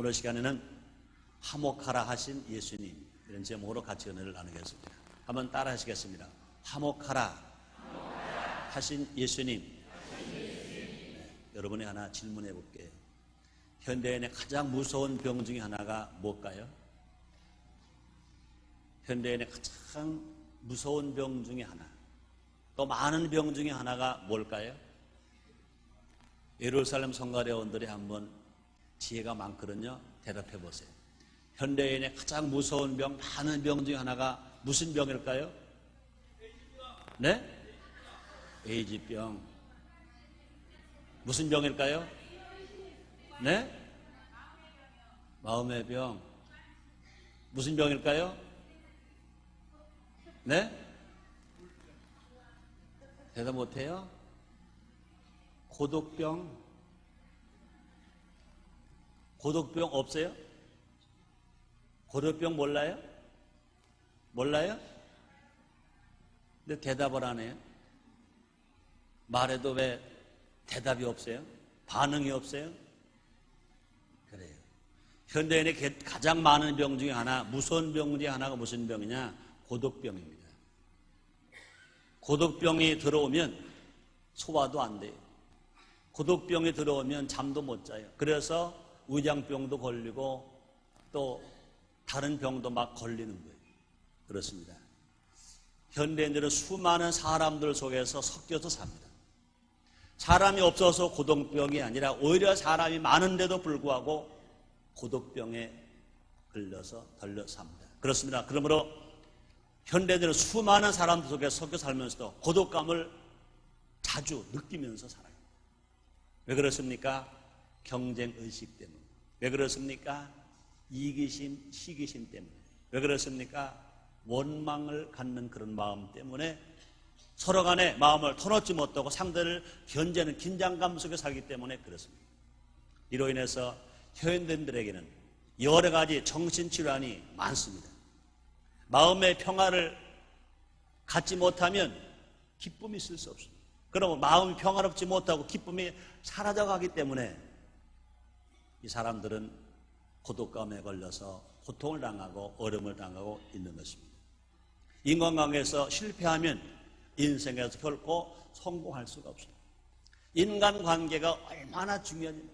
오늘 시간에는 화목하라 하신 예수님, 이런 제목으로 같이 은혜를 나누겠습니다. 한번 따라 하시겠습니다. 화목하라 하신 예수님. 여러분이 하나 질문해 볼게요. 현대인의 가장 무서운 병 중에 하나가 뭘까요? 현대인의 가장 무서운 병 중에 하나, 또 많은 병 중에 하나가 뭘까요? 예루살렘 성가대원들이 한번 지혜가 많거든요. 대답해 보세요. 현대인의 가장 무서운 병, 많은 병 중에 하나가 무슨 병일까요? 네? 에이즈병. 무슨 병일까요? 네? 마음의 병. 무슨 병일까요? 네? 대답 못해요? 고독병. 고독병 없어요? 고독병 몰라요? 몰라요? 근데 대답을 안 해요. 말해도 왜 대답이 없어요? 반응이 없어요? 그래요. 현대인의 가장 많은 병 중에 하나, 무서운 병 중에 하나가 무슨 병이냐? 고독병입니다. 고독병이 들어오면 소화도 안 돼요. 고독병이 들어오면 잠도 못 자요. 그래서 위장병도 걸리고 또 다른 병도 막 걸리는 거예요. 그렇습니다. 현대인들은 수많은 사람들 속에서 섞여서 삽니다. 사람이 없어서 고독병이 아니라 오히려 사람이 많은데도 불구하고 고독병에 걸려서 삽니다. 그렇습니다. 그러므로 현대인들은 수많은 사람들 속에 섞여 살면서도 고독감을 자주 느끼면서 살아요. 왜 그렇습니까? 경쟁의식 때문에. 왜 그렇습니까? 이기심, 시기심 때문에. 왜 그렇습니까? 원망을 갖는 그런 마음 때문에 서로 간에 마음을 터놓지 못하고 상대를 견제하는 긴장감 속에 살기 때문에 그렇습니다. 이로 인해서 현대인들에게는 여러 가지 정신질환이 많습니다. 마음의 평화를 갖지 못하면 기쁨이 있을 수 없습니다. 그러면 마음이 평화롭지 못하고 기쁨이 사라져가기 때문에 이 사람들은 고독감에 걸려서 고통을 당하고 어려움을 당하고 있는 것입니다. 인간관계에서 실패하면 인생에서 결코 성공할 수가 없습니다. 인간관계가 얼마나 중요한지,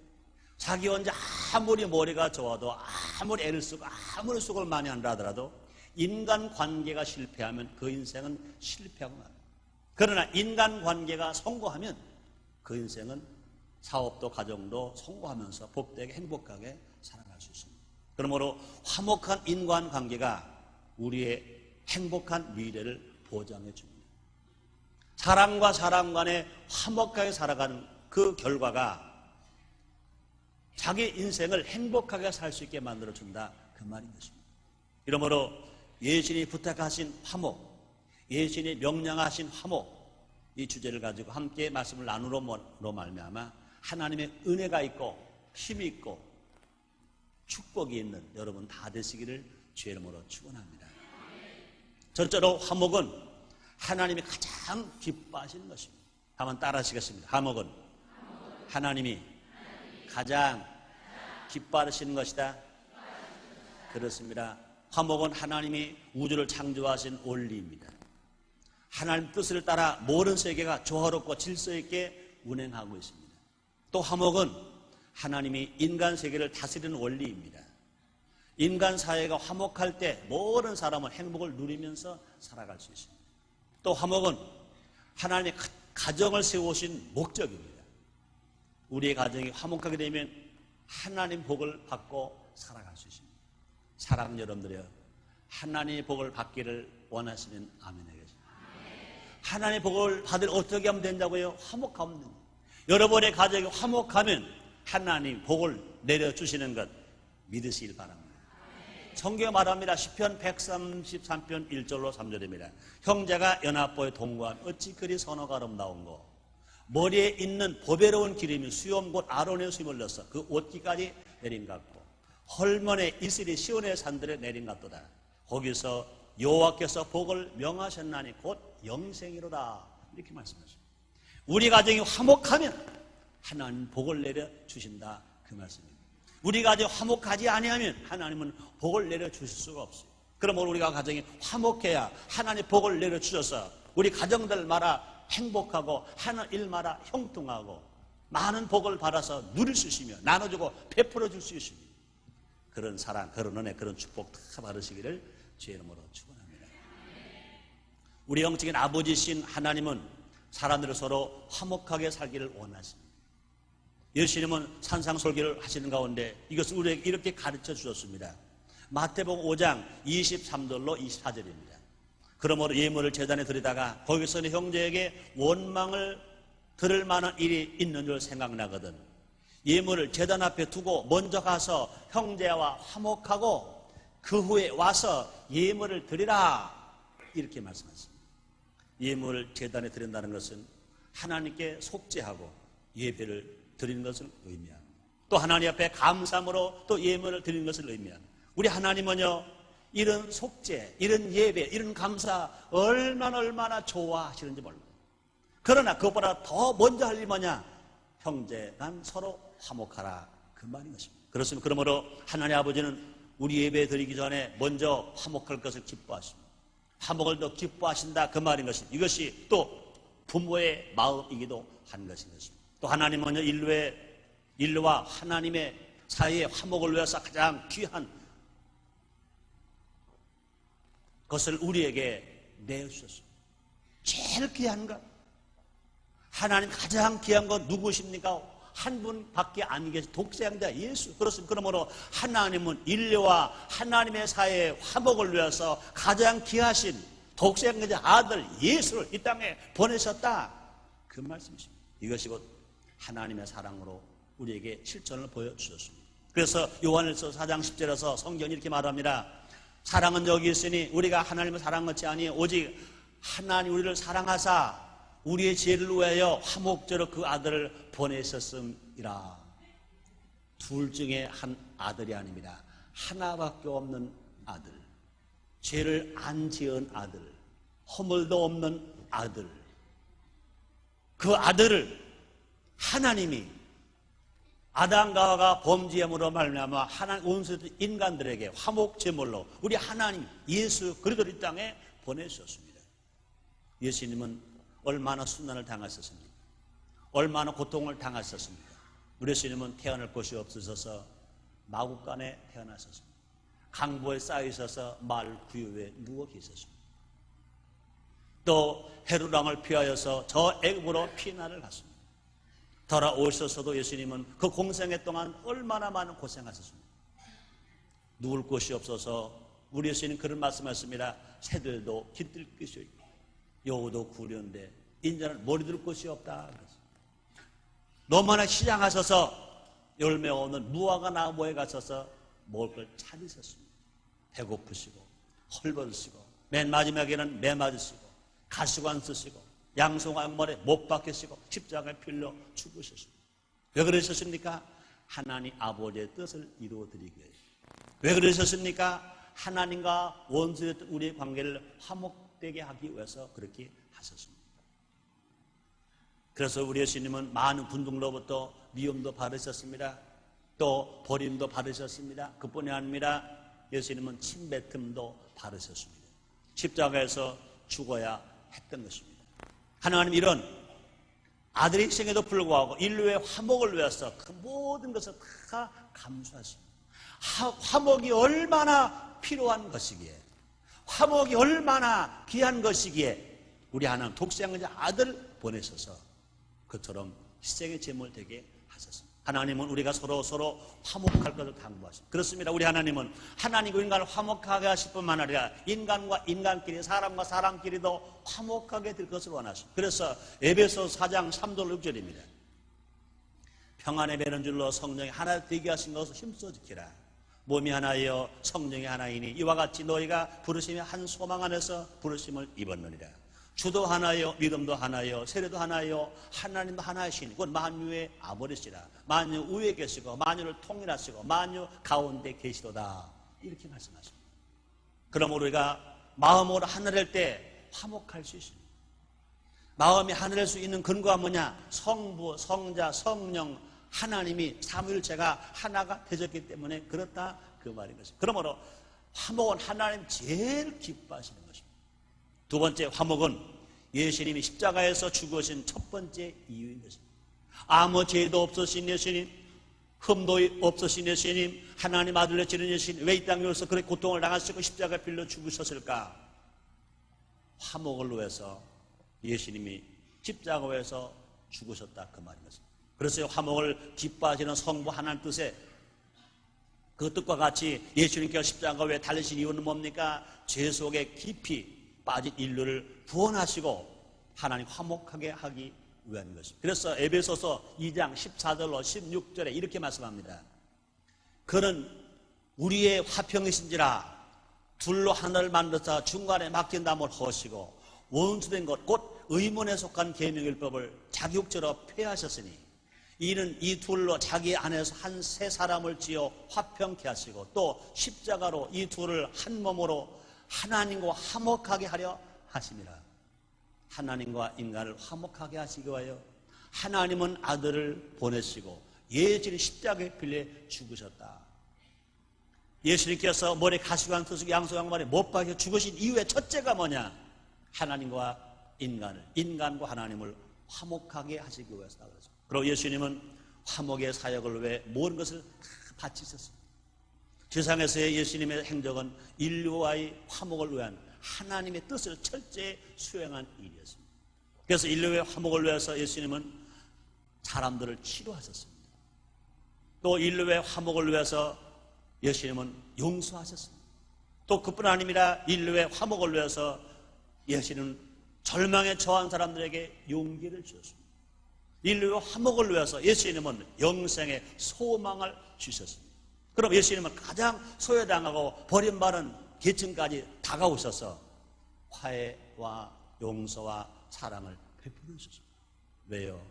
자기 혼자 아무리 머리가 좋아도 아무리 애를 쓰고 아무리 수고를 많이 한다 하더라도 인간관계가 실패하면 그 인생은 실패하고 맙니다. 그러나 인간관계가 성공하면 그 인생은 사업도 가정도 성공하면서 복되게 행복하게 살아갈 수 있습니다. 그러므로 화목한 인간관계가 우리의 행복한 미래를 보장해 줍니다. 사람과 사람 간에 화목하게 살아가는 그 결과가 자기 인생을 행복하게 살 수 있게 만들어준다, 그 말인 것입니다. 이러므로 예수님이 부탁하신 화목, 예수님이 명령하신 화목, 이 주제를 가지고 함께 말씀을 나누므로 말미암아 하나님의 은혜가 있고 힘이 있고 축복이 있는 여러분 다 되시기를 주의 이름으로 축원합니다. 첫째로 화목은 하나님이 가장 기뻐하시는 것입니다. 한번 따라 하시겠습니다. 화목은 하나님이 가장 기뻐하시는 것이다. 그렇습니다. 화목은 하나님이 우주를 창조하신 원리입니다. 하나님 뜻을 따라 모든 세계가 조화롭고 질서 있게 운행하고 있습니다. 또 화목은 하나님이 인간 세계를 다스리는 원리입니다. 인간 사회가 화목할 때 모든 사람은 행복을 누리면서 살아갈 수 있습니다. 또 화목은 하나님의 가정을 세우신 목적입니다. 우리의 가정이 화목하게 되면 하나님 복을 받고 살아갈 수 있습니다. 사랑하는 여러분들이요, 하나님의 복을 받기를 원하시면 아멘 하겠습니다. 하나님의 복을 받을 어떻게 하면 된다고요? 화목하면 됩니다. 여러분의 가정이 화목하면 하나님 복을 내려주시는 것 믿으시길 바랍니다. 성경에 말합니다. 시편 133편 1절로 3절입니다. 형제가 연합보에 동거하면 어찌 그리 선호가 아름다운고, 머리에 있는 보배로운 기름이 수염 곧 아론의 수염을 넣어서 그 옷깃까지 내린 것 같고, 헐몬의 이슬이 시온의 산들에 내린 것 같도다. 거기서 여호와께서 복을 명하셨나니 곧 영생이로다, 이렇게 말씀하십니다. 우리 가정이 화목하면 하나님 복을 내려 주신다, 그 말씀입니다. 우리가 아직 화목하지 아니하면 하나님은 복을 내려주실 수가 없어요. 그러므로 우리가 가정이 화목해야 하나님 복을 내려주셔서 우리 가정들마다 행복하고 하는 일마다 형통하고 많은 복을 받아서 누릴 수 있으며 나눠주고 베풀어 줄 수 있으며 그런 사랑, 그런 은혜, 그런 축복 다 받으시기를 주의 이름으로 축원합니다. 우리 영적인 아버지신 하나님은 사람들을 서로 화목하게 살기를 원하십니다. 예수님은 산상설교를 하시는 가운데 이것을 우리에게 이렇게 가르쳐 주셨습니다. 마태복음 5장 23절로 24절입니다. 그러므로 예물을 제단에 드리다가 거기서 는 형제에게 원망을 들을 만한 일이 있는 줄 생각나거든 예물을 제단 앞에 두고 먼저 가서 형제와 화목하고 그 후에 와서 예물을 드리라 이렇게 말씀하십니다. 예물을 제단에 드린다는 것은 하나님께 속죄하고 예배를 드리는 것을 의미합니다. 또 하나님 앞에 감사함으로 또 예물을 드리는 것을 의미합니다. 우리 하나님은요 이런 속죄, 이런 예배, 이런 감사 얼마나 좋아하시는지 몰라요. 그러나 그것보다 더 먼저 할 일이 뭐냐? 형제 간 서로 화목하라 그 말인 것입니다. 그렇습니다. 그러므로 하나님 아버지는 우리 예배 드리기 전에 먼저 화목할 것을 기뻐하십니다. 화목을 더 기뻐하신다 그 말인 것입니다. 이것이 또 부모의 마음이기도 한 것인 것입니다. 또 하나님은요 인류와 하나님의 사이의 화목을 위해서 가장 귀한 것을 우리에게 내주셨습니다. 제일 귀한 것 하나님 가장 귀한 건 누구십니까? 한 분밖에 안 계신 독생자 예수. 그렇습니다. 그러므로 하나님은 인류와 하나님의 사이의 화목을 위해서 가장 귀하신 독생자 아들 예수를 이 땅에 보내셨다 그 말씀이십니다. 이것이 곧 하나님의 사랑으로 우리에게 실천을 보여주셨습니다. 그래서 요한일서 4장 10절에서 성경이 이렇게 말합니다. 사랑은 여기 있으니 우리가 하나님을 사랑하지 아니하여 오직 하나님 우리를 사랑하사 우리의 죄를 위하여 화목제로 그 아들을 보내셨음이라. 둘 중에 한 아들이 아닙니다. 하나밖에 없는 아들, 죄를 안 지은 아들, 허물도 없는 아들, 그 아들을 하나님이 아담과 하와가 범죄함으로 말미암아 하나님 온수된 인간들에게 화목 제물로 우리 하나님 예수 그리스도를 이 땅에 보내주셨습니다. 예수님은 얼마나 순환을 당하셨습니까? 얼마나 고통을 당하셨습니까? 우리 예수님은 태어날 곳이 없으셔서 마구간에 태어나셨습니다. 강보에 쌓여 있어서 마을 구유에 누워 계셨습니다. 또 헤롯 왕을 피하여서 저 애굽으로 피난을 갔습니다. 돌아오셔서도 예수님은 그 공생애 동안 얼마나 많은 고생하셨습니다. 누울 곳이 없어서 우리 예수님 그런 말씀하셨습니다. 새들도 깃들 곳이 있고 여우도 구려운데 인자는 머리 둘 곳이 없다. 너무나 시장하셔서 열매 없는 무화과 나무에 가셔서 먹을 걸 찾으셨습니다. 배고프시고 헐벗으시고 맨 마지막에는 매 맞으시고 가시관 쓰시고 양송악물에 못 박히시고 십자가에 필려 죽으셨습니다. 왜 그러셨습니까? 하나님 아버지의 뜻을 이루어드리기 위해. 왜 그러셨습니까? 하나님과 원수였던 우리의 관계를 화목되게 하기 위해서 그렇게 하셨습니다. 그래서 우리 예수님은 많은 군중로부터 미움도 받으셨습니다. 또 버림도 받으셨습니다. 그뿐이 아닙니다. 예수님은 침뱉음도 받으셨습니다. 십자가에서 죽어야 했던 것입니다. 하나님 이런 아들의 희생에도 불구하고 인류의 화목을 위해서 그 모든 것을 다 감수하십니다. 화목이 얼마나 필요한 것이기에 화목이 얼마나 귀한 것이기에 우리 하나님 독생자 아들을 보내셔서 그처럼 희생의 제물 되게 하셨습니다. 하나님은 우리가 서로 화목할 것을 당부하십니다. 그렇습니다. 우리 하나님은 하나님과 인간을 화목하게 하실 뿐만 아니라 인간과 인간끼리 사람과 사람끼리도 화목하게 될 것을 원하십니다. 그래서 에베소서 4장 3절 6절입니다. 평안의 배는 줄로 성령이 하나 되게 하신 것을 힘써 지키라. 몸이 하나여 성령이 하나이니 이와 같이 너희가 부르심의 한 소망 안에서 부르심을 입었느니라. 주도 하나요, 믿음도 하나요, 세례도 하나요, 하나님도 하나이시니 곧 만유의 아버지시라. 만유 위에 계시고 만유를 통일하시고 만유 가운데 계시도다. 이렇게 말씀하십니다. 그럼 우리가 마음으로 하늘할 때 화목할 수 있습니다. 마음이 하늘할 수 있는 근거가 뭐냐? 성부, 성자, 성령 하나님이 삼위일체가 하나가 되셨기 때문에 그렇다 그 말인 것입니다. 그러므로 화목은 하나님 제일 기뻐하시는 것입니다. 두 번째 화목은 예수님이 십자가에서 죽으신 첫 번째 이유인 것입니다. 아무 죄도 없으신 예수님, 흠도 없으신 예수님, 하나님 아들 되시는 예수님, 왜 이 땅에 오셔서 그렇게 고통을 당하시고 십자가에 빌려 죽으셨을까? 화목을 위해서 예수님이 십자가에서 죽으셨다 그 말인 것입니다. 그래서 화목을 기뻐하시는 성부 하나님 뜻에 그 뜻과 같이 예수님께서 십자가에 달리신 이유는 뭡니까? 죄 속에 깊이 빠진 인류를 구원하시고 하나님 화목하게 하기 위한 것입니다. 그래서 에베소서 2장 14절로 16절에 이렇게 말씀합니다. 그는 우리의 화평이신지라 둘로 하나를 만드사 중간에 막힌 담을 허시고 원수된 것 곧 의문에 속한 계명일법을 자기 육체로 폐하셨으니 이는 이 둘로 자기 안에서 한 세 사람을 지어 화평케 하시고 또 십자가로 이 둘을 한 몸으로 하나님과 화목하게 하려 하심이라. 하나님과 인간을 화목하게 하시기 위하여 하나님은 아들을 보내시고 예수님 십자가에 빌려 죽으셨다. 예수님께서 머리 가시관 투숙 양소양말에 못 박혀 죽으신 이유의 첫째가 뭐냐? 하나님과 인간을, 인간과 하나님을 화목하게 하시기 위해서다. 그리고 예수님은 화목의 사역을 위해 모든 것을 다 바치셨습니다. 세상에서의 예수님의 행적은 인류와의 화목을 위한 하나님의 뜻을 철저히 수행한 일이었습니다. 그래서 인류의 화목을 위해서 예수님은 사람들을 치료하셨습니다. 또 인류의 화목을 위해서 예수님은 용서하셨습니다. 또 그뿐 아닙니다. 인류의 화목을 위해서 예수님은 절망에 처한 사람들에게 용기를 주셨습니다. 인류의 화목을 위해서 예수님은 영생의 소망을 주셨습니다. 그럼 예수님은 가장 소외당하고 버림받은 계층까지 다가오셔서 화해와 용서와 사랑을 베풀어 주셨습니다. 왜요?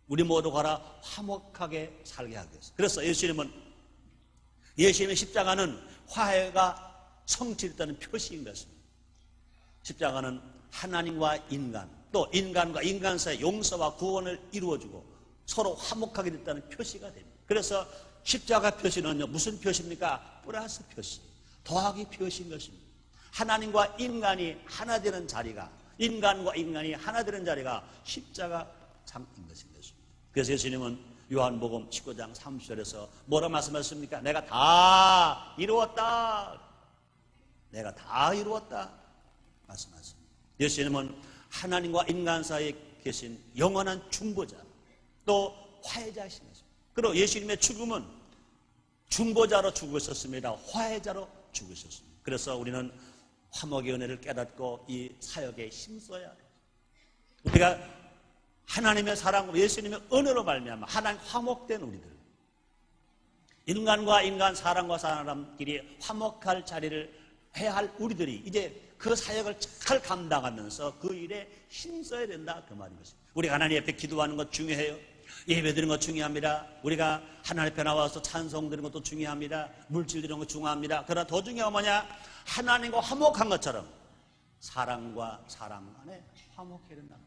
우리 모두가 화목하게 살게 하기 위해서. 그래서 예수님의 십자가는 화해가 성취됐다는 표시인 것입니다. 십자가는 하나님과 인간, 또 인간과 인간 사이의 용서와 구원을 이루어주고 서로 화목하게 됐다는 표시가 됩니다. 그래서 십자가 표시는요, 무슨 표시입니까? 플러스 표시, 더하기 표시인 것입니다. 하나님과 인간이 하나 되는 자리가, 인간과 인간이 하나 되는 자리가 십자가 장인 것입니다. 그래서 예수님은 요한복음 19장 30절에서 뭐라 말씀하셨습니까? 내가 다 이루었다. 내가 다 이루었다. 말씀하셨습니다. 예수님은 하나님과 인간 사이에 계신 영원한 중보자, 또 화해자이신 것입니다. 그리고 예수님의 죽음은 중보자로 죽으셨습니다. 화해자로 죽으셨습니다. 그래서 우리는 화목의 은혜를 깨닫고 이 사역에 힘써야 해요. 우리가 하나님의 사랑으로 예수님의 은혜로 말미암아 하나님 화목된 우리들, 인간과 인간, 사람과 사람끼리 화목할 자리를 해야 할 우리들이 이제 그 사역을 잘 감당하면서 그 일에 힘써야 된다 그 말인 것입니다. 우리가 하나님 앞에 기도하는 것 중요해요. 예배 드리는 것 중요합니다. 우리가 하나님 앞에 나와서 찬송 드리는 것도 중요합니다. 물질 드리는 것 중요합니다. 그러나 더 중요한 뭐냐? 하나님과 화목한 것처럼 사람과 사람 간에 화목해야 된다.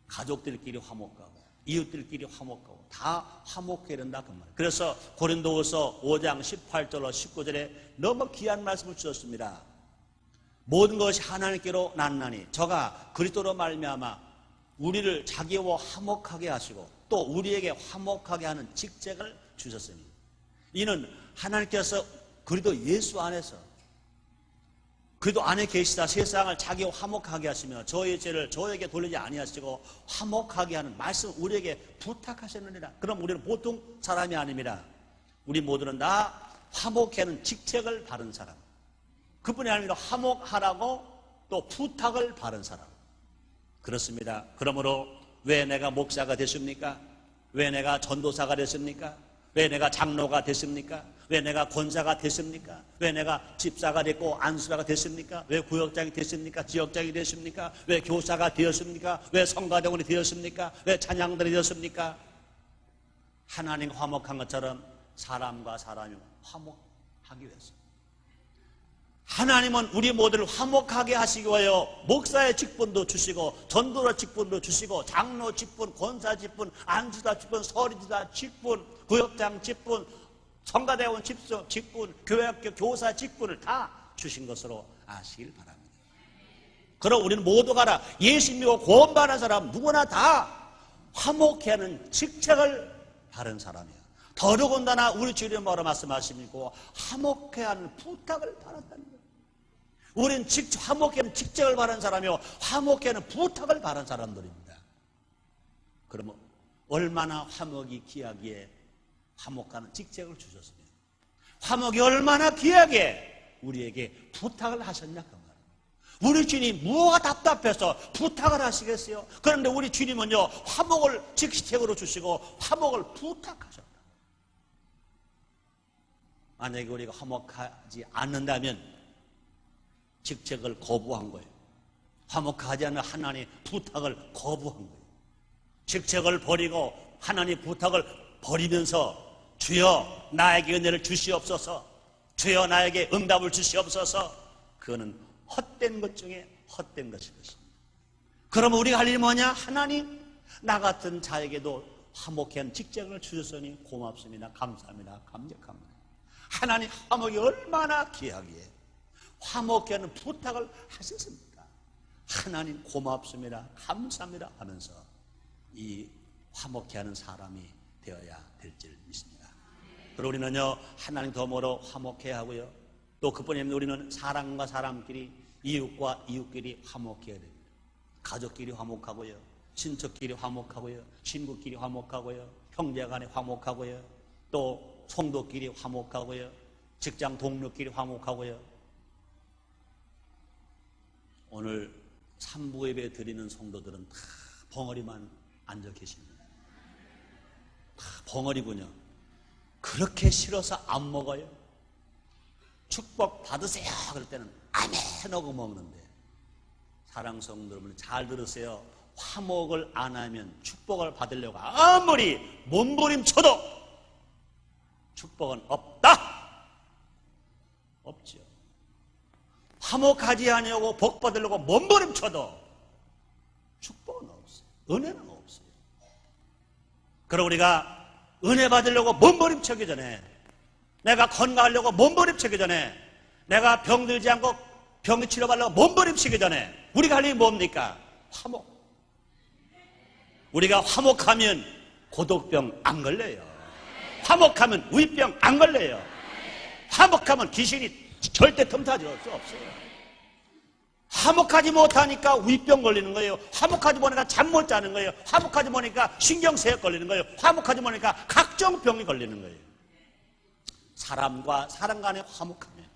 가족들끼리 화목하고 이웃들끼리 화목하고 다 화목해야 된다 그 말. 그래서 고린도후서 5장 18절로 19절에 너무 귀한 말씀을 주셨습니다. 모든 것이 하나님께로 났나니 저가 그리스도로 말미암아 우리를 자기와 화목하게 하시고 또 우리에게 화목하게 하는 직책을 주셨습니다. 이는 하나님께서 그리스도 예수 안에서 그리스도 안에 계시다 세상을 자기와 화목하게 하시며 저의 죄를 저에게 돌리지 아니하시고 화목하게 하는 말씀 우리에게 부탁하셨느니라. 그럼 우리는 보통 사람이 아닙니다. 우리 모두는 다 화목해 하는 직책을 받은 사람, 그뿐이 아니라 화목하라고 또 부탁을 받은 사람. 그렇습니다. 그러므로 왜 내가 목사가 됐습니까? 왜 내가 전도사가 됐습니까? 왜 내가 장로가 됐습니까? 왜 내가 권사가 됐습니까? 왜 내가 집사가 됐고 안수사가 됐습니까? 왜 구역장이 됐습니까? 지역장이 됐습니까? 왜 교사가 되었습니까? 왜 성가대원이 되었습니까? 왜 찬양들이 되었습니까? 하나님과 화목한 것처럼 사람과 사람이 화목하기 위해서 하나님은 우리 모두를 화목하게 하시기 위하여 목사의 직분도 주시고 전도자 직분도 주시고 장로 직분, 권사 직분, 안수자 직분, 서리지자 직분, 구역장 직분, 성가대원 직분, 교회학교 교사 직분을 다 주신 것으로 아시길 바랍니다. 그럼 우리는 모두 가라. 예수 믿고 구원받은 사람 누구나 다 화목해 하는 직책을 바른 사람이에요. 더더군다나 우리 주님 뭐라 말씀하시고 화목해 하는 부탁을 바란다는 거예요. 우리는 화목해 하는 직책을 바른 사람이요 화목해 하는 부탁을 바른 사람들입니다. 그러면 얼마나 화목이 귀하기에 화목하는 직책을 주셨습니다. 화목이 얼마나 귀하게 우리에게 부탁을 하셨냐 그 말이에요. 우리 주님 뭐가 답답해서 부탁을 하시겠어요? 그런데 우리 주님은요 화목을 직책으로 주시고 화목을 부탁하셨다. 만약에 우리가 화목하지 않는다면 직책을 거부한 거예요. 화목하지 않는 하나님의 부탁을 거부한 거예요. 직책을 버리고 하나님의 부탁을 버리면서 주여 나에게 은혜를 주시옵소서, 주여 나에게 응답을 주시옵소서, 그거는 헛된 것 중에 헛된 것인 것입니다. 그러면 우리가 할 일이 뭐냐? 하나님 나 같은 자에게도 화목해 하는 직책을 주셨으니 고맙습니다, 감사합니다, 감격합니다. 하나님 화목이 얼마나 귀하기에 화목해 하는 부탁을 하셨습니까? 하나님 고맙습니다, 감사합니다 하면서 이 화목해 하는 사람이 되어야 될 줄 믿습니다. 그리고 우리는요 하나님 덤으로 화목해 하고요 또 그뿐이 아니라 우리는 사람과 사람끼리 이웃과 이웃끼리 화목해야 됩니다. 가족끼리 화목하고요, 친척끼리 화목하고요, 친구끼리 화목하고요, 형제간에 화목하고요, 또 성도끼리 화목하고요, 직장 동료끼리 화목하고요. 오늘 3부 예배 드리는 성도들은 다 벙어리만 앉아 계십니다. 다 벙어리군요. 그렇게 싫어서 안 먹어요. 축복 받으세요 그럴 때는 아멘 하고 먹는데, 사랑 성도 여러분 잘 들으세요. 화목을 안 하면 축복을 받으려고 아무리 몸부림쳐도 축복은 없다. 없죠. 화목하지 아니하고 복 받으려고 몸부림쳐도 축복은 없어요. 은혜는 없어요. 그럼 우리가 은혜 받으려고 몸부림치기 전에, 내가 건강하려고 몸부림치기 전에, 내가 병들지 않고 병 치료받으려고 몸부림치기 전에 우리가 할 일이 뭡니까? 화목. 우리가 화목하면 고독병 안 걸려요. 화목하면 우입병 안 걸려요. 화목하면 귀신이 절대 틈타지 수 없어요. 화목하지 못하니까 우입병 걸리는 거예요. 화목하지 못하니까 잠 못 자는 거예요. 화목하지 못하니까 신경쇠약 걸리는 거예요. 화목하지 못하니까 각종 병이 걸리는 거예요. 사람과 사람 간에 화목하면,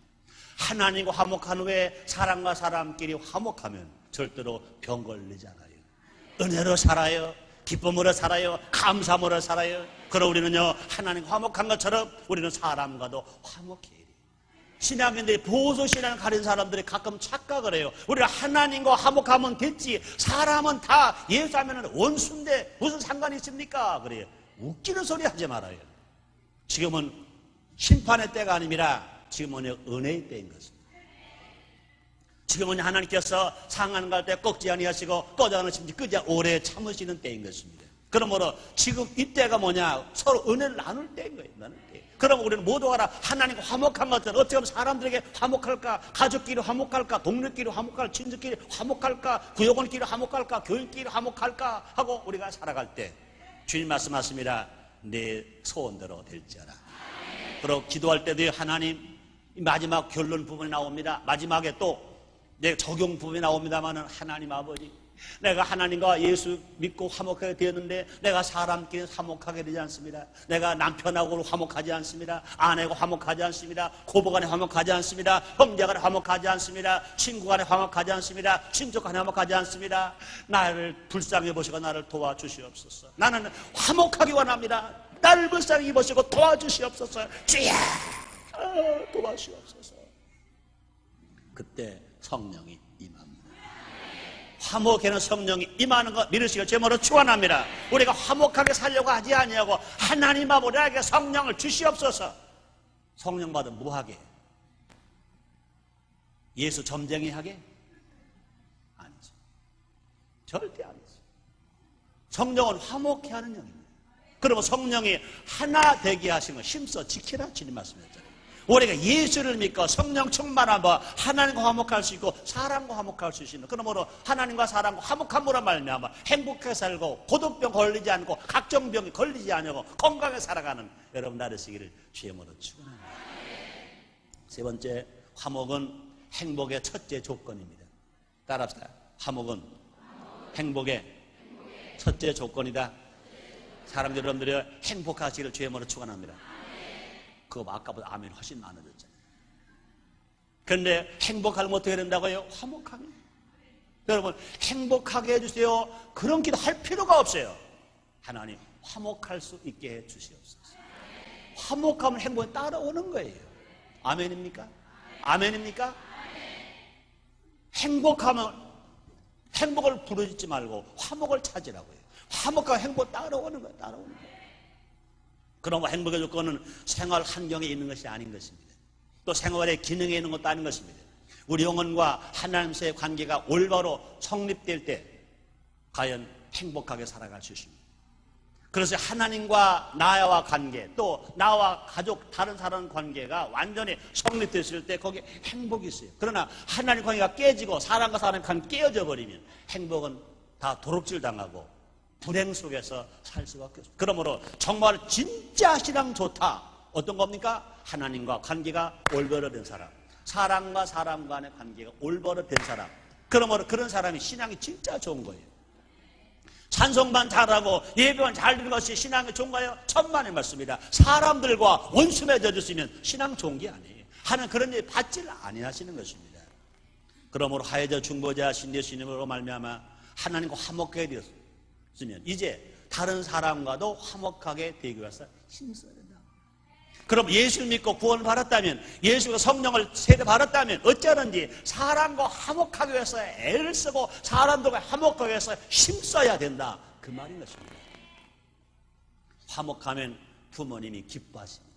하나님과 화목한 후에 사람과 사람끼리 화목하면 절대로 병 걸리지 않아요. 은혜로 살아요. 기쁨으로 살아요. 감사함으로 살아요. 그럼 우리는요 하나님과 화목한 것처럼 우리는 사람과도 화목해야 돼요. 신앙인들이 보수신앙을 가진 사람들이 가끔 착각을 해요. 우리가 하나님과 화목하면 됐지, 사람은 다 예수하면 원수인데 무슨 상관이 있습니까? 그래요. 웃기는 소리 하지 말아요. 지금은 심판의 때가 아닙니다. 지금은 은혜의 때인 것입니다. 지금은 하나님께서 상하는 갈 때 꺾지 아니하시고 꺼져가는 심지 끄지 오래 참으시는 때인 것입니다. 그러므로 지금 이때가 뭐냐? 서로 은혜를 나눌 때인 거예요. 나눌 때. 그럼 우리는 모두가 다 하나님과 화목한 것처럼 어떻게 하면 사람들에게 화목할까? 가족끼리 화목할까? 동료끼리 화목할까? 친척끼리 화목할까? 구역원끼리 화목할까? 교인끼리 화목할까? 하고 우리가 살아갈 때 주님 말씀하십니다. 내 소원대로 될지어라. 그리고 기도할 때도 하나님, 마지막 결론 부분이 나옵니다. 마지막에 또 내 적용 부분이 나옵니다만은, 하나님 아버지, 내가 하나님과 예수 믿고 화목하게 되었는데 내가 사람끼리 화목하게 되지 않습니다. 내가 남편하고 화목하지 않습니다. 아내하고 화목하지 않습니다. 고부간에 화목하지 않습니다. 형제간에 화목하지 않습니다. 친구간에 화목하지 않습니다. 친족간에 화목하지 않습니다. 나를 불쌍히 보시고 나를 도와주시옵소서. 나는 화목하기 원합니다. 나를 불쌍히 보시고 도와주시옵소서. 주여 도와주시옵소서. 그때 성령이 임합니다. 화목에는 성령이 임하는 것 믿으시길 제모로 축원합니다. 우리가 화목하게 살려고 하지 아니하고 하나님 아버지 우리에게 성령을 주시옵소서. 성령 받은 무하게 예수 점쟁이 하게? 아니죠. 절대 아니죠. 성령은 화목케 하는 영입니다. 그러면 성령이 하나 되게 하신 거 힘써 지키라 주님 말씀했잖아요. 우리가 예수를 믿고 성령 충만하면 하나님과 화목할 수 있고 사람과 화목할 수 있는, 그러므로 하나님과 사람과 화목함으로 말미암아 행복하게 살고 고독병 걸리지 않고 각종 병이 걸리지 않고 건강하게 살아가는 여러분 나르시기를 주의 이름으로 축원합니다. 세 번째, 화목은 행복의 첫째 조건입니다. 따라합시다. 화목은 행복의 첫째 조건이다. 사람들 여러분들이 행복하시기를 주의 이름으로 축원합니다. 그거 아까보다 아멘 훨씬 많아졌잖아요. 그런데 행복하면 어떻게 된다고요? 화목하면. 여러분 행복하게 해주세요. 그런 기도 할 필요가 없어요. 하나님 화목할 수 있게 해주시옵소서. 화목하면 행복이 따라오는 거예요. 아멘입니까? 아멘입니까? 행복하면 행복을 부르짖지 말고 화목을 찾으라고요. 화목하면 행복 따라오는 거예요. 따라오는 거예요. 그러면 행복의 조건은 생활 환경에 있는 것이 아닌 것입니다. 또 생활의 기능에 있는 것도 아닌 것입니다. 우리 영혼과 하나님과의 관계가 올바로 성립될 때 과연 행복하게 살아갈 수 있습니다. 그래서 하나님과 나와 관계, 또 나와 가족, 다른 사람 관계가 완전히 성립됐을 때 거기에 행복이 있어요. 그러나 하나님 관계가 깨지고 사람과 사람의 관계가 깨어져 버리면 행복은 다 도둑질 당하고 불행 속에서 살 수밖에 없습니다. 그러므로 정말 진짜 신앙 좋다. 어떤 겁니까? 하나님과 관계가 올바로 된 사람, 사람과 사람 간의 관계가 올바로 된 사람. 그러므로 그런 사람이 신앙이 진짜 좋은 거예요. 찬송만 잘하고 예배만 잘 드리는 것이 신앙이 좋은가요? 천만의 말씀이다. 사람들과 원수 맺어졌으면 신앙 좋은 게 아니에요. 하나님 그런 일 받지를 아니하시는 것입니다. 그러므로 하여자 중보자 신대시님으로 말미암아 하나님과 화목하게 되었으면 이제 다른 사람과도 화목하게 되기 위해서 힘써야 된다. 그럼 예수를 믿고 구원을 받았다면, 예수가 성령을 세례 받았다면 어쩌는지 사람과 화목하기 위해서 애를 쓰고 사람들과 화목하기 위해서 힘써야 된다. 그 말인 것입니다. 화목하면 부모님이 기뻐하십니다.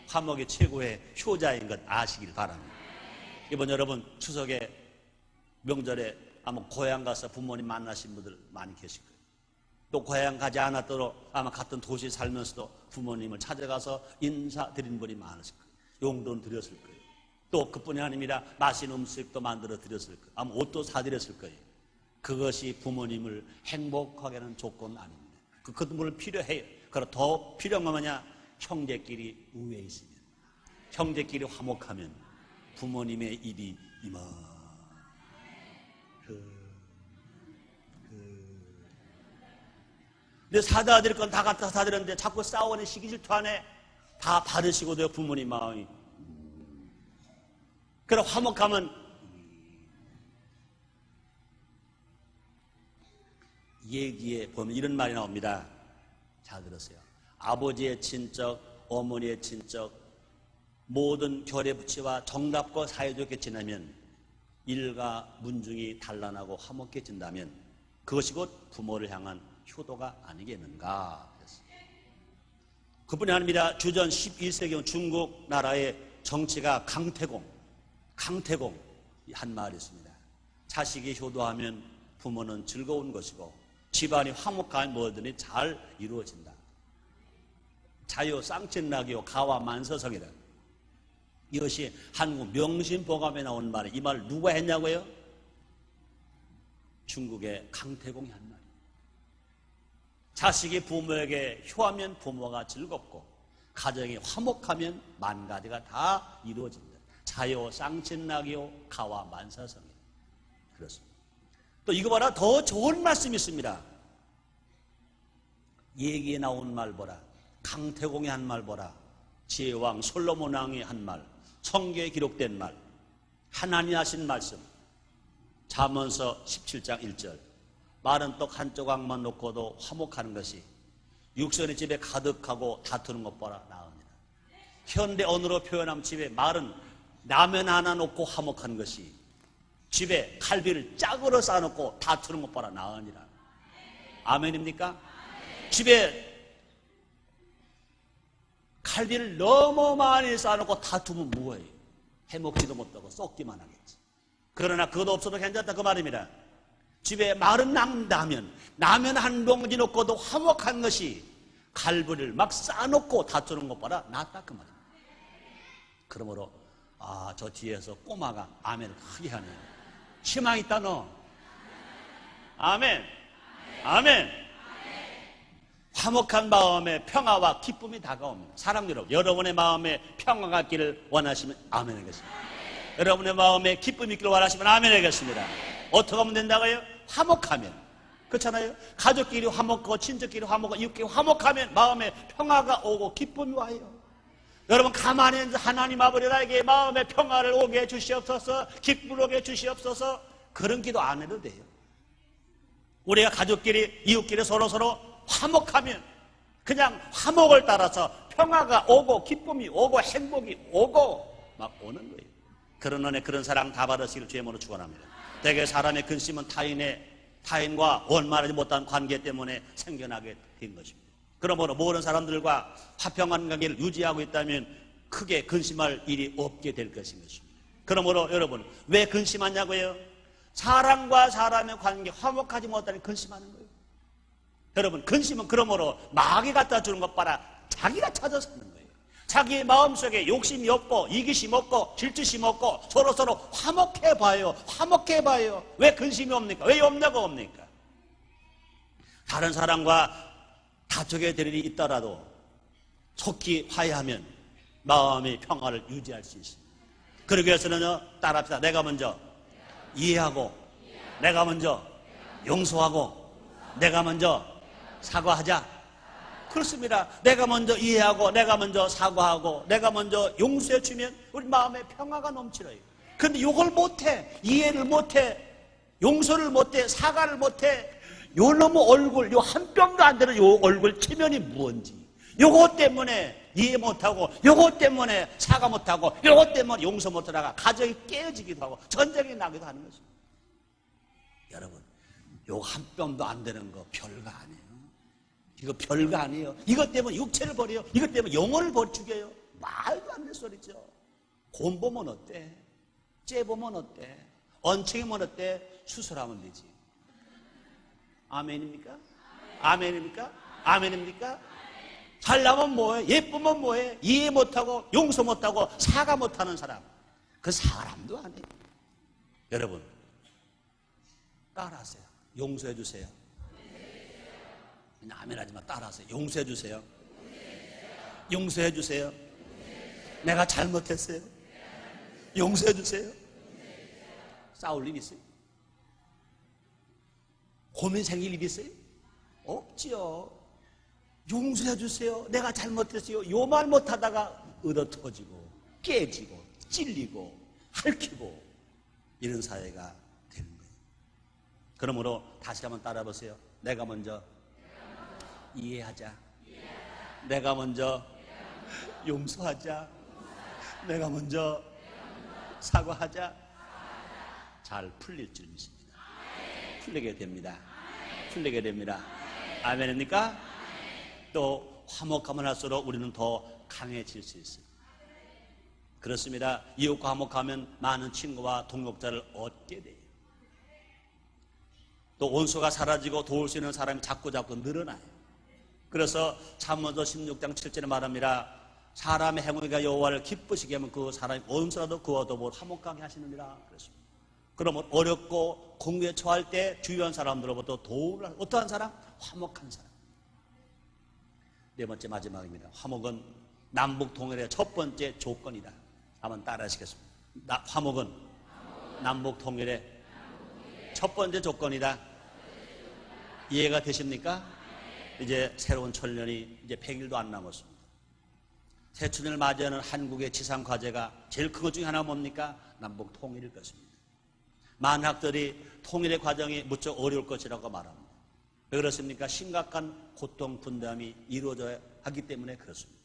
화목이 최고의 효자인 것 아시길 바랍니다. 이번 여러분 추석에 명절에 아마 고향 가서 부모님 만나신 분들 많이 계실 거예요. 또 고향 가지 않았더라도 아마 같은 도시에 살면서도 부모님을 찾아가서 인사드린 분이 많으실 거예요. 용돈 드렸을 거예요. 또 그뿐이 아닙니다. 맛있는 음식도 만들어 드렸을 거예요. 아마 옷도 사드렸을 거예요. 그것이 부모님을 행복하게 하는 조건 아닙니다. 그분을 필요해요. 그러나 더 필요한 건 뭐냐? 형제끼리 우애에 있으면, 형제끼리 화목하면 부모님의 일이 근데 사다 드릴 건 다 갖다 사드렸는데 자꾸 싸우는 시기 질투하네. 다 받으시고도요 부모님 마음이. 그럼 화목하면 얘기에 보면 이런 말이 나옵니다. 잘 들으세요. 아버지의 친척, 어머니의 친척, 모든 결의부치와 정답과 사이좋게 지내면 일가 문중이 단란하고 화목해진다면 그것이 곧 부모를 향한 효도가 아니겠는가. 그뿐이 아닙니다. 주전 11세기 중국 나라의 정치가 강태공 한 말이 있습니다. 자식이 효도하면 부모는 즐거운 것이고 집안이 화목한 뭐든지 잘 이루어진다. 자요 쌍친낙이요 가와 만서성이다. 이것이 한국 명심보감에 나온 말이에요. 이 말을 누가 했냐고요? 중국의 강태공이 한 말. 자식이 부모에게 효하면 부모가 즐겁고 가정이 화목하면 만 가지가 다 이루어진다. 자요 쌍친낙이요 가와 만사성이다. 그렇습니다. 또 이거보다 더 좋은 말씀이 있습니다. 얘기에 나온 말 보라. 강태공이 한 말 보라. 지혜왕 솔로몬 왕이 한 말. 성경에 기록된 말. 하나님 하신 말씀. 잠언서 17장 1절. 마른 떡 한 조각만 놓고도 화목하는 것이 육선의 집에 가득하고 다투는 것보다 나으니라. 현대 언어로 표현하면 집에 마른 라면 하나 놓고 화목하는 것이 집에 칼비를 짝으로 쌓아놓고 다투는 것보다 나으니라. 아멘입니까? 집에 칼비를 너무 많이 쌓아놓고 다투면 뭐예요? 해먹지도 못하고 썩기만 하겠지. 그러나 그것도 없어도 괜찮다 그 말입니다. 집에 마른 라면 한 봉지 놓고도 화목한 것이 갈비를 막 싸놓고 다투는 것보다 낫다 그 말입니다. 그러므로 저 뒤에서 꼬마가 아멘을 크게 하네요. 희망 있다 너. 아멘. 아멘. 화목한 마음에 평화와 기쁨이 다가옵니다. 사랑 여러분의 마음에 평화가 있기를 원하시면 아멘 하겠습니다. 여러분의 마음에 기쁨이 있기를 원하시면 아멘 하겠습니다. 어떻게 하면 된다고요? 화목하면. 그렇잖아요. 가족끼리 화목하고 친척끼리 화목하고 이웃끼리 화목하면 마음에 평화가 오고 기쁨이 와요. 여러분 가만히 있는 하나님 아버지 나에게 마음의 평화를 오게 해 주시옵소서, 기쁨을 오게 해 주시옵소서. 그런 기도 안 해도 돼요. 우리가 가족끼리 이웃끼리 서로 화목하면 그냥 화목을 따라서 평화가 오고 기쁨이 오고 행복이 오고 막 오는 거예요. 그런 은혜 그런 사랑 다 받으시기를 주의 이름으로 축원합니다. 대개 사람의 근심은 타인과 원만하지 못한 관계 때문에 생겨나게 된 것입니다. 그러므로 모든 사람들과 화평한 관계를 유지하고 있다면 크게 근심할 일이 없게 될 것인 것입니다. 그러므로 여러분 왜 근심하냐고요? 사람과 사람의 관계 화목하지 못하니 근심하는 거예요. 여러분 근심은 그러므로 마귀 갖다 주는 것 봐라 자기가 찾아서 하는 거예요. 자기의 마음속에 욕심이 없고 이기심 없고 질투심 없고 서로 화목해봐요. 화목해봐요. 왜 근심이 옵니까? 왜 염려가 옵니까? 다른 사람과 다투게 될 일이 있더라도 속히 화해하면 마음의 평화를 유지할 수 있습니다. 그러기 위해서는 따라합시다. 내가 먼저 이해하고 내가 먼저 용서하고 내가 먼저 사과하자. 그렇습니다. 내가 먼저 이해하고 내가 먼저 사과하고 내가 먼저 용서해 주면 우리 마음에 평화가 넘치러요. 그런데 이걸 못해. 이해를 못해. 용서를 못해. 사과를 못해. 요 놈의 얼굴, 요 한 뼘도 안 되는 요 얼굴 체면이 뭔지 요것 때문에 이해 못하고 요것 때문에 사과 못하고 요것 때문에 용서 못하다가 가정이 깨어지기도 하고 전쟁이 나기도 하는 것입니다. 여러분 요 한 뼘도 안 되는 거 별거 아니에요. 이거 별거 아니에요. 이것 때문에 육체를 버려요. 이것 때문에 영혼을 죽여요. 말도 안 되는 소리죠. 곰 보면 어때? 쟤 보면 어때? 언챙이면 어때? 수술하면 되지. 아멘입니까? 아멘입니까? 아멘입니까? 잘나면 뭐해? 예쁘면 뭐해? 이해 못하고 용서 못하고 사과 못하는 사람 그 사람도 아니에요. 여러분 따라하세요. 용서해 주세요. 그냥 아멘 하지 마. 따라하세요. 용서해 주세요. 용서해 주세요. 내가 잘못했어요. 용서해 주세요. 싸울 일 있어요? 고민 생길 일 있어요? 없지요. 용서해 주세요. 내가 잘못했어요. 요 말 못하다가 얻어 터지고 깨지고 찔리고 핥히고 이런 사회가 되는 거예요. 그러므로 다시 한번 따라 보세요. 내가 먼저 이해하자. 내가 먼저 용서하자. 내가 먼저 사과하자. 잘 풀릴 줄 믿습니다. 풀리게 됩니다. 풀리게 됩니다. 아멘입니까? 또 화목하면 할수록 우리는 더 강해질 수 있어요. 그렇습니다. 이웃과 화목하면 많은 친구와 동역자를 얻게 돼요. 또 원수가 사라지고 도울 수 있는 사람이 자꾸 늘어나요. 그래서 잠언서 16장 7절에 말합니다. 사람의 행위가 여호와를 기쁘시게 하면 그 사람이 원수라도 그와 더불어 화목하게 하시느니라. 그랬습니다. 그러면 어렵고 공부에 처할 때 주변 사람들로부터 도움을 어떠한 사람? 화목한 사람. 네 번째 마지막입니다. 화목은 남북 통일의 첫 번째 조건이다. 한번 따라 하시겠습니다. 화목은 남북 통일의 첫 번째 조건이다. 이해가 되십니까? 이제 새로운 천년이 이제 100일도 안 남았습니다. 새 천년을 맞이하는 한국의 지상 과제가 제일 큰 것 중에 하나가 뭡니까? 남북 통일일 것입니다. 많은 학들이 통일의 과정이 무척 어려울 것이라고 말합니다. 왜 그렇습니까? 심각한 고통 분담이 이루어져야 하기 때문에 그렇습니다.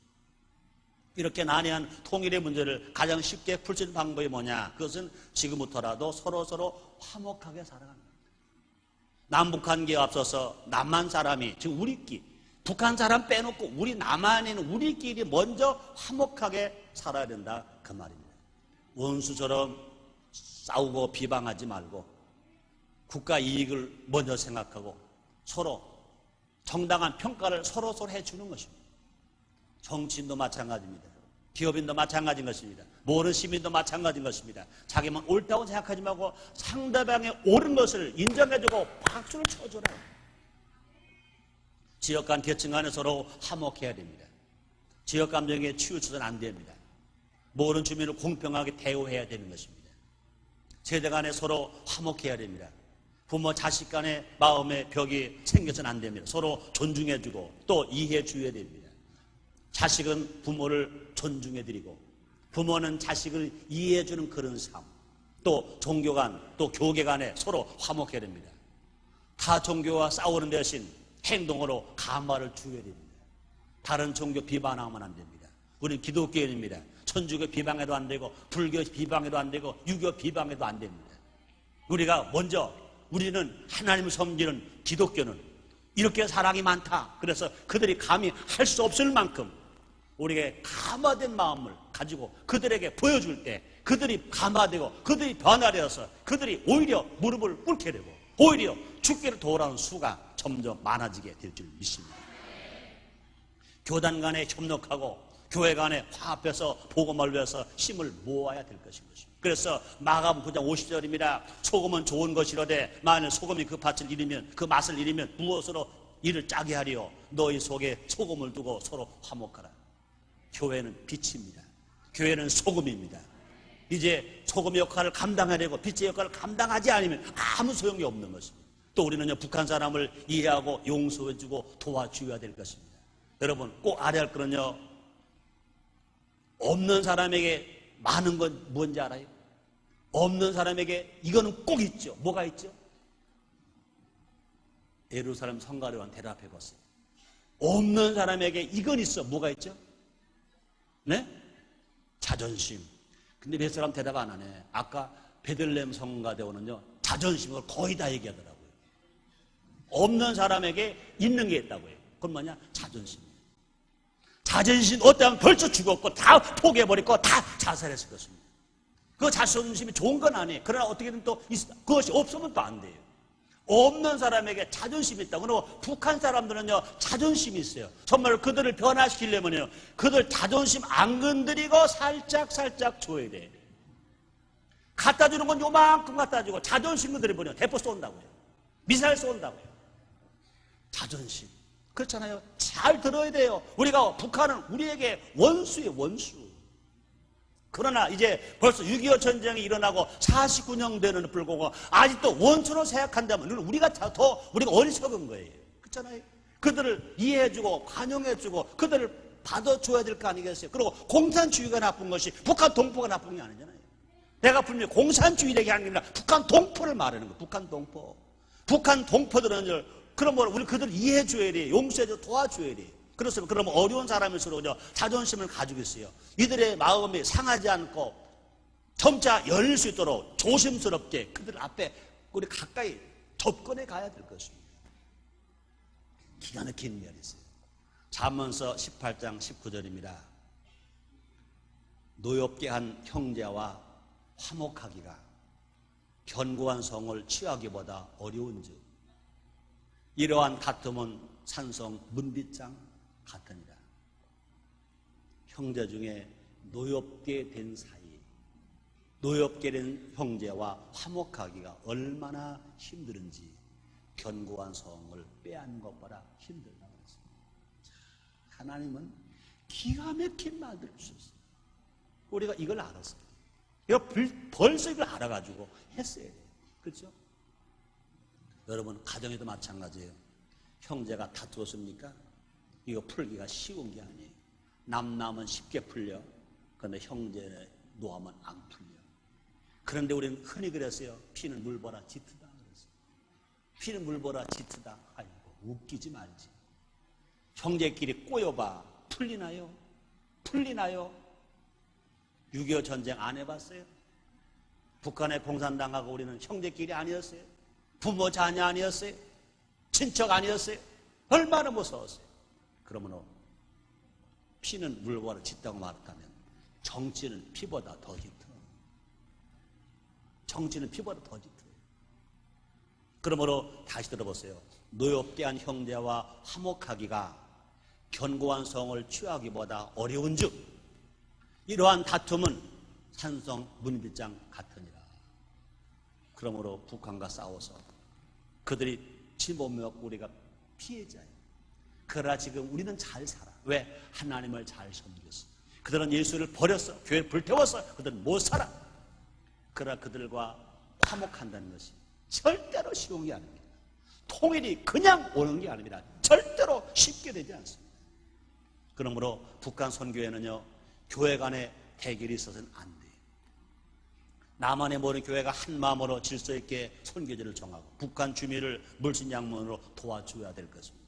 이렇게 난해한 통일의 문제를 가장 쉽게 풀 수 있는 방법이 뭐냐? 그것은 지금부터라도 서로 화목하게 살아가는 겁니다. 남북관계에 앞서서 남한 사람이 지금 우리끼리 북한 사람 빼놓고 우리 남한에는 우리끼리 먼저 화목하게 살아야 된다 그 말입니다. 원수처럼 싸우고 비방하지 말고 국가 이익을 먼저 생각하고 서로 정당한 평가를 서로 해주는 것입니다. 정치인도 마찬가지입니다. 기업인도 마찬가지인 것입니다. 모르는 시민도 마찬가지인 것입니다. 자기만 옳다고 생각하지 말고 상대방의 옳은 것을 인정해주고 박수를 쳐줘라. 지역 간 계층 간에 서로 화목해야 됩니다. 지역 감정에 치우쳐서는 안 됩니다. 모르는 주민을 공평하게 대우해야 되는 것입니다. 세대 간에 서로 화목해야 됩니다. 부모 자식 간의 마음의 벽이 생겨서는 안 됩니다. 서로 존중해주고 또 이해해줘야 됩니다. 자식은 부모를 존중해드리고 부모는 자식을 이해해주는 그런 삶, 또 종교 간, 또 교계 간에 서로 화목해야 됩니다. 타 종교와 싸우는 대신 행동으로 감화를 주어야 됩니다. 다른 종교 비방하면 안 됩니다. 우리는 기독교인입니다. 천주교 비방해도 안 되고 불교 비방해도 안 되고 유교 비방해도 안 됩니다. 우리가 먼저 우리는 하나님을 섬기는 기독교는 이렇게 사랑이 많다. 그래서 그들이 감히 할 수 없을 만큼 우리에게 감화된 마음을 가지고 그들에게 보여줄 때 그들이 감화되고 그들이 변화되어서 그들이 오히려 무릎을 꿇게 되고 오히려 주께로 돌아오는 수가 점점 많아지게 될 줄 믿습니다. 교단 간에 협력하고 교회 간에 화합해서 복음을 위해서 힘을 모아야 될 것인 것입니다. 그래서 마가복음 9장 50절입니다. 소금은 좋은 것이로되 만일 소금이 그 밭을 잃으면 그 맛을 잃으면 무엇으로 이를 짜게 하리요. 너희 속에 소금을 두고 서로 화목하라. 교회는 빛입니다. 교회는 소금입니다. 이제 소금의 역할을 감당해야 되고 빛의 역할을 감당하지 않으면 아무 소용이 없는 것입니다. 또 우리는 북한 사람을 이해하고 용서해주고 도와줘야 될 것입니다. 여러분 꼭 알아야 할 거는요, 없는 사람에게 많은 건 뭔지 알아요? 없는 사람에게 이거는 꼭 있죠. 뭐가 있죠? 예루살렘 성가대원 대답해 보세요. 없는 사람에게 이건 있어. 뭐가 있죠? 네? 자존심. 근데 몇 사람 대답 안 하네. 아까 베들레헴 성가대원은요, 자존심을 거의 다 얘기하더라고요. 없는 사람에게 있는 게 있다고요. 그건 뭐냐? 자존심. 자존심 어떠하면 벌써 죽었고 다 포기해버리고 다 자살했을 것입니다. 그 자존심이 좋은 건 아니에요. 그러나 어떻게든 또 그것이 없으면 또 안 돼요. 없는 사람에게 자존심이 있다. 그리고 북한 사람들은요, 자존심이 있어요. 정말 그들을 변화시키려면요, 그들 자존심 안 건드리고 살짝 줘야 돼요. 갖다 주는 건 요만큼 갖다 주고 자존심 건드리면 대포 쏜다고요. 미사일 쏜다고요. 자존심. 그렇잖아요. 잘 들어야 돼요. 우리가 북한은 우리에게 원수예요, 원수. 그러나 이제 벌써 6.25 전쟁이 일어나고 49년 되는 불구하고 아직도 원수로 생각한다면 우리가 더 우리가 어리석은 거예요. 그렇잖아요. 그들을 이해해주고 관용해주고 그들을 받아줘야 될 거 아니겠어요. 그리고 공산주의가 나쁜 것이 북한 동포가 나쁜 게 아니잖아요. 내가 분명히 공산주의 얘기하는 게 아니라 북한 동포를 말하는 거예요. 북한 동포. 북한 동포들은 그럼 우리 그들을 이해해줘야 돼. 용서해줘, 도와줘야 돼. 그렇습니다. 그러면 어려운 사람일수록 자존심을 가지고 있어요. 이들의 마음이 상하지 않고 점차 열릴 수 있도록 조심스럽게 그들 앞에 우리 가까이 접근해 가야 될 것입니다. 기가 막힌 면이 있어요. 잠언서 18장 19절입니다. 노엽게 한 형제와 화목하기가 견고한 성을 취하기보다 어려운즉 이러한 다툼은 산성 문빗장 같으니라. 형제 중에 노엽게 된 사이, 노엽게 된 형제와 화목하기가 얼마나 힘든지 견고한 성을 빼앗는 것보다 힘들다고 했습니다. 하나님은 기가 막힌 말들을 주셨어요. 우리가 이걸 알았어요. 벌써 이걸 알아가지고 했어야 돼요. 그렇죠? 여러분 가정에도 마찬가지예요. 형제가 다투었습니까? 이거 풀기가 쉬운 게 아니에요. 남남은 쉽게 풀려. 그런데 형제 노하면 안 풀려. 그런데 우리는 흔히 그랬어요. 피는 물보라 짙으다 그랬어요. 피는 물보라 짙으다. 아이고 웃기지 말지. 형제끼리 꼬여봐. 풀리나요? 풀리나요? 6.25 전쟁 안 해봤어요? 북한에 공산당하고 우리는 형제끼리 아니었어요? 부모 자녀 아니었어요? 친척 아니었어요? 얼마나 무서웠어요? 그러므로 피는 물보다 짙다고 말했다면 정치는 피보다 더 짙어. 정치는 피보다 더 짙어요. 그러므로 다시 들어보세요. 노엽게 한 형제와 화목하기가 견고한 성을 취하기보다 어려운즉 이러한 다툼은 산성 문빗장 같으니라. 그러므로 북한과 싸워서 그들이 침범해왔고 우리가 피해자예요. 그러나 지금 우리는 잘 살아. 왜? 하나님을 잘 섬겼어. 그들은 예수를 버렸어. 교회를 불태웠어. 그들은 못 살아. 그러나 그들과 화목한다는 것이 절대로 쉬운 게 아닙니다. 통일이 그냥 오는 게 아닙니다. 절대로 쉽게 되지 않습니다. 그러므로 북한 선교회는요, 교회 간에 대결이 있어서는 안 돼요. 남한에 모든 교회가 한 마음으로 질서 있게 선교제를 정하고 북한 주민을 물신양면으로 도와줘야 될 것입니다.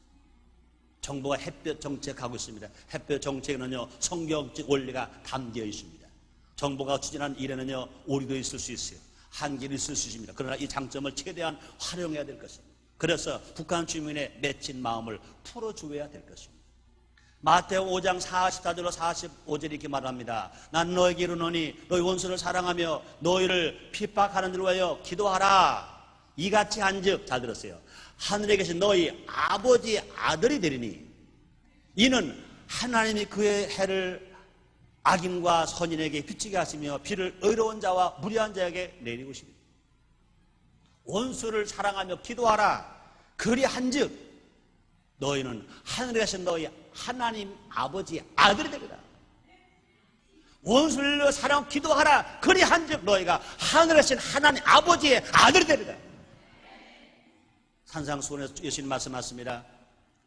정부가 햇볕 정책하고 있습니다. 햇볕 정책에는요, 성경적 원리가 담겨 있습니다. 정부가 추진한 일에는요, 오류도 있을 수 있어요. 한계도 있을 수 있습니다. 그러나 이 장점을 최대한 활용해야 될 것입니다. 그래서 북한 주민의 맺힌 마음을 풀어줘야 될 것입니다. 마태오 5장 44절로 45절 이렇게 말합니다. 난 너에게 이르노니 너희 원수를 사랑하며 너희를 핍박하는 자를 위하여 기도하라. 이같이 한즉, 잘 들었어요, 하늘에 계신 너희 아버지의 아들이 되리니 이는 하나님이 그의 해를 악인과 선인에게 비치게 하시며 비를 의로운 자와 무리한 자에게 내리고 싶습니다. 원수를 사랑하며 기도하라. 그리한즉 너희는 하늘에 계신 너희 하나님 아버지의 아들이 되리라. 원수를 사랑하며 기도하라. 그리한즉 너희가 하늘에 계신 하나님 아버지의 아들이 되리라. 산상수훈에서 예수님 말씀하십니다.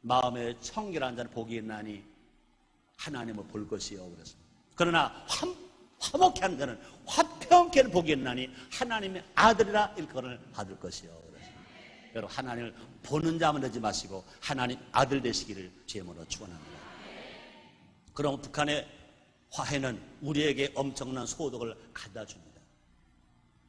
마음에 청결한 자는 복이 있나니 하나님을 볼 것이요. 그래서 그러나 화목해 하는 자는 화평케 복이 있나니 하나님의 아들이라 일컬음을 받을 것이요. 그래서 여러분, 하나님을 보는 자만 되지 마시고 하나님 아들 되시기를 주님으로 축원합니다. 그럼 북한의 화해는 우리에게 엄청난 소득을 가져다 줍니다.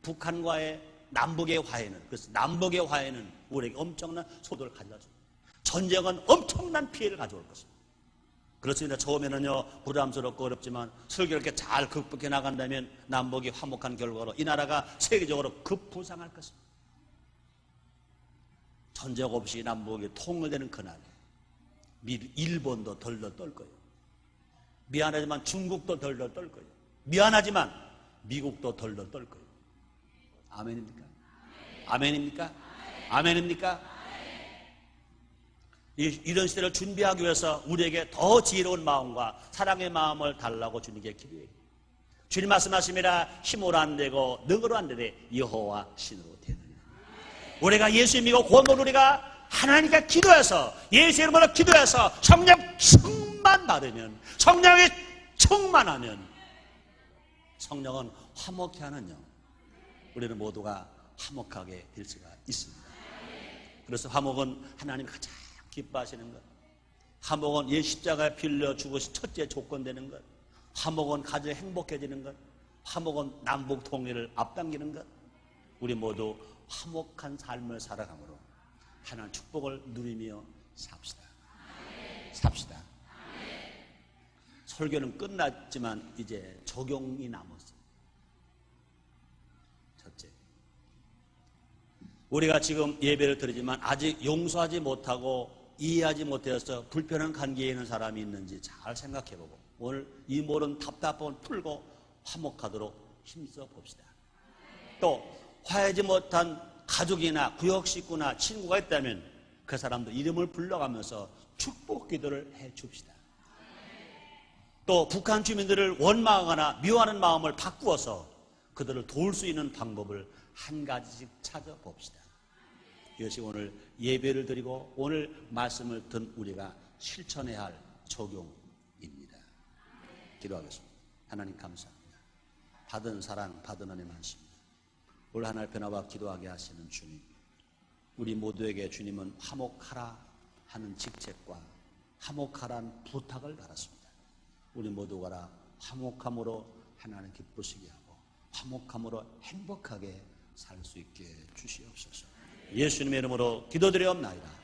북한과의 남북의 화해는, 그래서 남북의 화해는 우리에게 엄청난 소득을 가져다 줍니다. 전쟁은 엄청난 피해를 가져올 것입니다. 그렇습니다. 처음에는요, 부담스럽고 어렵지만 설교를 이렇게 잘 극복해 나간다면 남북이 화목한 결과로 이 나라가 세계적으로 급부상할 것입니다. 전쟁 없이 남북이 통일되는 그날, 일본도 덜덜 떨 거예요. 미안하지만 중국도 덜덜 떨 거예요. 미안하지만 미국도 덜덜 떨 거예요. 아멘입니까? 아멘입니까? 아멘입니까? 이런 시대를 준비하기 위해서 우리에게 더 지혜로운 마음과 사랑의 마음을 달라고 주님께 기도해요. 주님 말씀하십니다. 힘으로 안 되고 능으로 안 되되 여호와 신으로 되느니라. 우리가 예수 믿고 구원받은 우리가 하나님께 기도해서 예수 이름으로 기도해서 성령 충만 받으면, 성령이 충만하면 성령은 화목케 하는 영, 우리는 모두가 화목하게 될 수가 있습니다. 그래서 화목은 하나님이 가장 기뻐하시는 것, 화목은 예 십자가에 빌려 죽으신 첫째 조건 되는 것, 화목은 가정이 행복해지는 것, 화목은 남북 통일을 앞당기는 것, 우리 모두 화목한 삶을 살아감으로 하나님 축복을 누리며 삽시다. 삽시다. 설교는 끝났지만 이제 적용이 남았어요. 첫째, 우리가 지금 예배를 드리지만 아직 용서하지 못하고 이해하지 못해서 불편한 관계에 있는 사람이 있는지 잘 생각해보고 오늘 이 모든 답답함을 풀고 화목하도록 힘써 봅시다. 또 화해하지 못한 가족이나 구역 식구나 친구가 있다면 그 사람들 이름을 불러가면서 축복 기도를 해 줍시다. 또 북한 주민들을 원망하거나 미워하는 마음을 바꾸어서 그들을 도울 수 있는 방법을 한 가지씩 찾아봅시다. 이것이 오늘 예배를 드리고 오늘 말씀을 든 우리가 실천해야 할 적용입니다. 기도하겠습니다. 하나님 감사합니다. 받은 사랑, 받은 은혜 많습니다. 올 한 해 변화와 기도하게 하시는 주님, 우리 모두에게 주님은 화목하라 하는 직책과 화목하라는 부탁을 받았습니다. 우리 모두가 화목함으로 하나님 기쁘시게 하고 화목함으로 행복하게 살 수 있게 주시옵소서. 예수님의 이름으로 기도드리옵나이다.